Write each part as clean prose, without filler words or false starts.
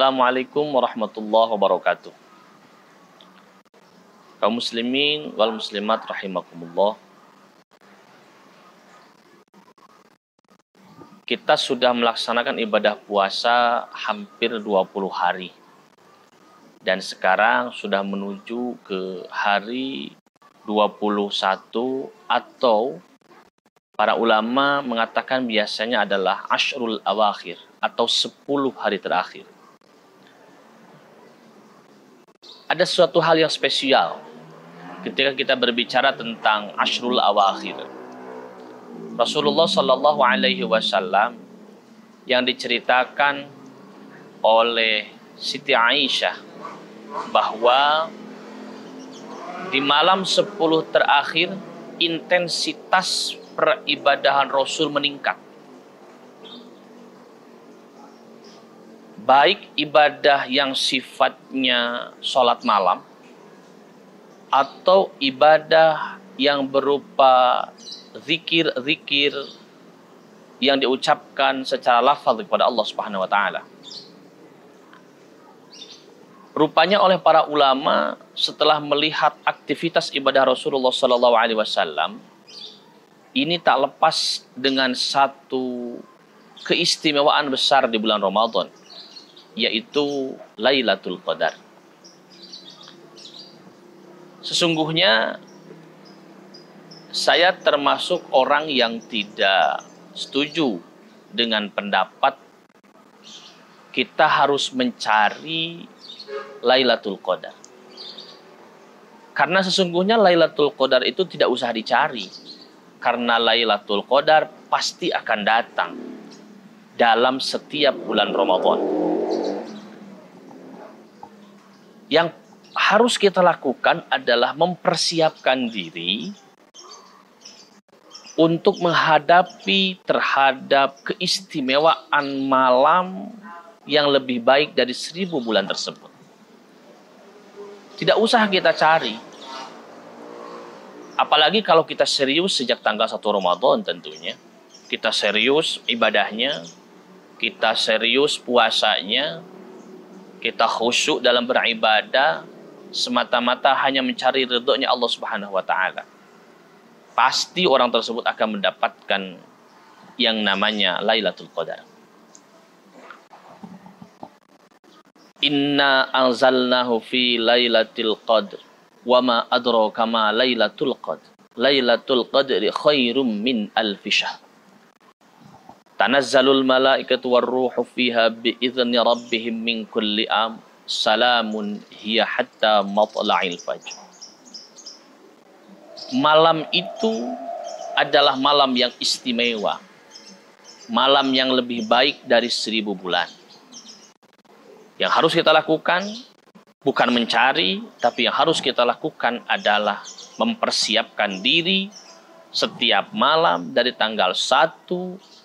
Assalamualaikum warahmatullahi wabarakatuh. Kaum muslimin wal muslimat rahimakumullah. Kita sudah melaksanakan ibadah puasa hampir 20 hari. Dan sekarang sudah menuju ke hari 21 atau para ulama mengatakan biasanya adalah Ashrul Awakhir atau 10 hari terakhir. Ada suatu hal yang spesial ketika kita berbicara tentang Ashrul Awakhir. Rasulullah Shallallahu Alaihi Wasallam yang diceritakan oleh Siti Aisyah bahwa di malam 10 terakhir intensitas peribadahan Rasul meningkat. Baik ibadah yang sifatnya sholat malam atau ibadah yang berupa zikir-zikir yang diucapkan secara lafaz kepada Allah Subhanahu wa taala. Rupanya oleh para ulama setelah melihat aktivitas ibadah Rasulullah sallallahu alaihi wasallam ini tak lepas dengan satu keistimewaan besar di bulan Ramadan, yaitu Lailatul Qadar. Sesungguhnya saya termasuk orang yang tidak setuju dengan pendapat kita harus mencari Lailatul Qadar. Karena sesungguhnya Lailatul Qadar itu tidak usah dicari. Karena Lailatul Qadar pasti akan datang dalam setiap bulan Ramadan. Yang harus kita lakukan adalah mempersiapkan diri untuk menghadapi terhadap keistimewaan malam yang lebih baik dari 1000 bulan tersebut. Tidak usah kita cari. Apalagi kalau kita serius sejak tanggal 1 Ramadan tentunya. Kita serius ibadahnya, kita serius puasanya, kita khusyuk dalam beribadah, semata-mata hanya mencari ridhonya Allah Subhanahu wa taala. Pasti orang tersebut akan mendapatkan yang namanya Lailatul Qadar. Inna anzalnahu fi Lailatul Qadr wa ma adraka ma Lailatul Qadr. Lailatul Qadri khairum min alfi syahr. Tanazzalul malaikatu warruhu fiha bi'izni rabbihim min kulli am. Salamun hiya hatta matla'il fajr. Malam itu adalah malam yang istimewa. Malam yang lebih baik dari 1000 bulan. Yang harus kita lakukan bukan mencari, tapi yang harus kita lakukan adalah mempersiapkan diri setiap malam dari tanggal 1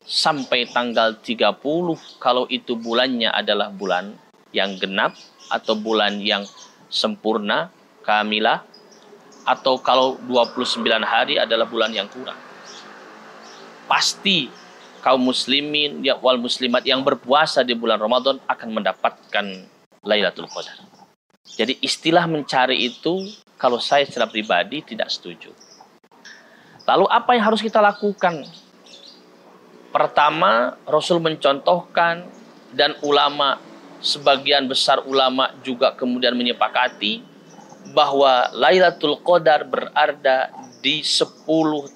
sampai tanggal 30 kalau itu bulannya adalah bulan yang genap atau bulan yang sempurna, kamilah, atau kalau 29 hari adalah bulan yang kurang. Pasti kaum muslimin wal muslimat yang berpuasa di bulan Ramadan akan mendapatkan Lailatul Qadar. Jadi istilah mencari itu kalau saya secara pribadi tidak setuju. Lalu apa yang harus kita lakukan? Pertama, Rasul mencontohkan dan ulama, sebagian besar ulama juga kemudian menyepakati bahwa Lailatul Qadar berada di 10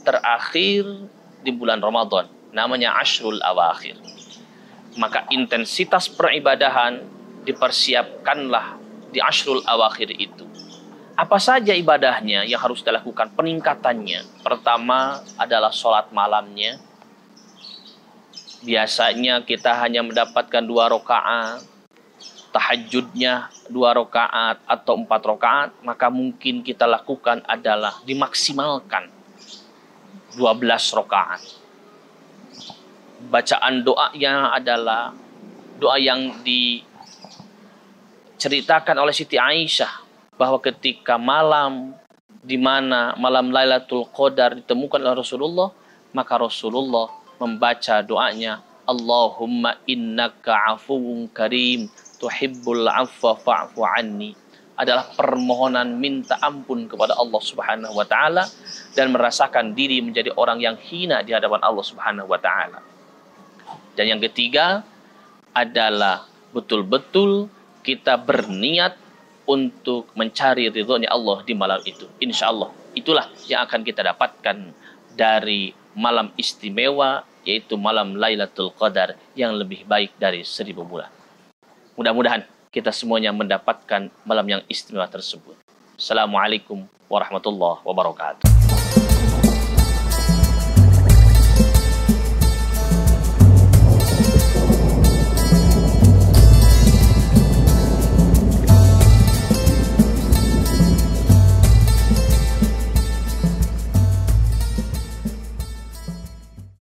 terakhir di bulan Ramadan. Namanya Ashrul Awakhir. Maka intensitas peribadahan dipersiapkanlah di Ashrul Awakhir itu. Apa saja ibadahnya yang harus dilakukan peningkatannya? Pertama adalah sholat malamnya. Biasanya kita hanya mendapatkan 2 rakaat. Tahajudnya 2 rakaat atau 4 rakaat, maka mungkin kita lakukan adalah dimaksimalkan 12 rakaat. Bacaan doanya adalah doa yang diceritakan oleh Siti Aisyah bahwa ketika malam di mana malam Lailatul Qadar ditemukan oleh Rasulullah, maka Rasulullah membaca doanya, Allahumma innaka afuwun karim tuhibbul 'afwa fa'fu anni adalah permohonan minta ampun kepada Allah Subhanahu wa taala dan merasakan diri menjadi orang yang hina di hadapan Allah Subhanahu wa taala. Dan yang ketiga adalah betul-betul kita berniat untuk mencari ridhonya Allah di malam itu. Insya Allah itulah yang akan kita dapatkan dari malam istimewa, yaitu malam Lailatul Qadar yang lebih baik dari 1000 bulan. Mudah-mudahan kita semuanya mendapatkan malam yang istimewa tersebut. Assalamualaikum warahmatullahi wabarakatuh.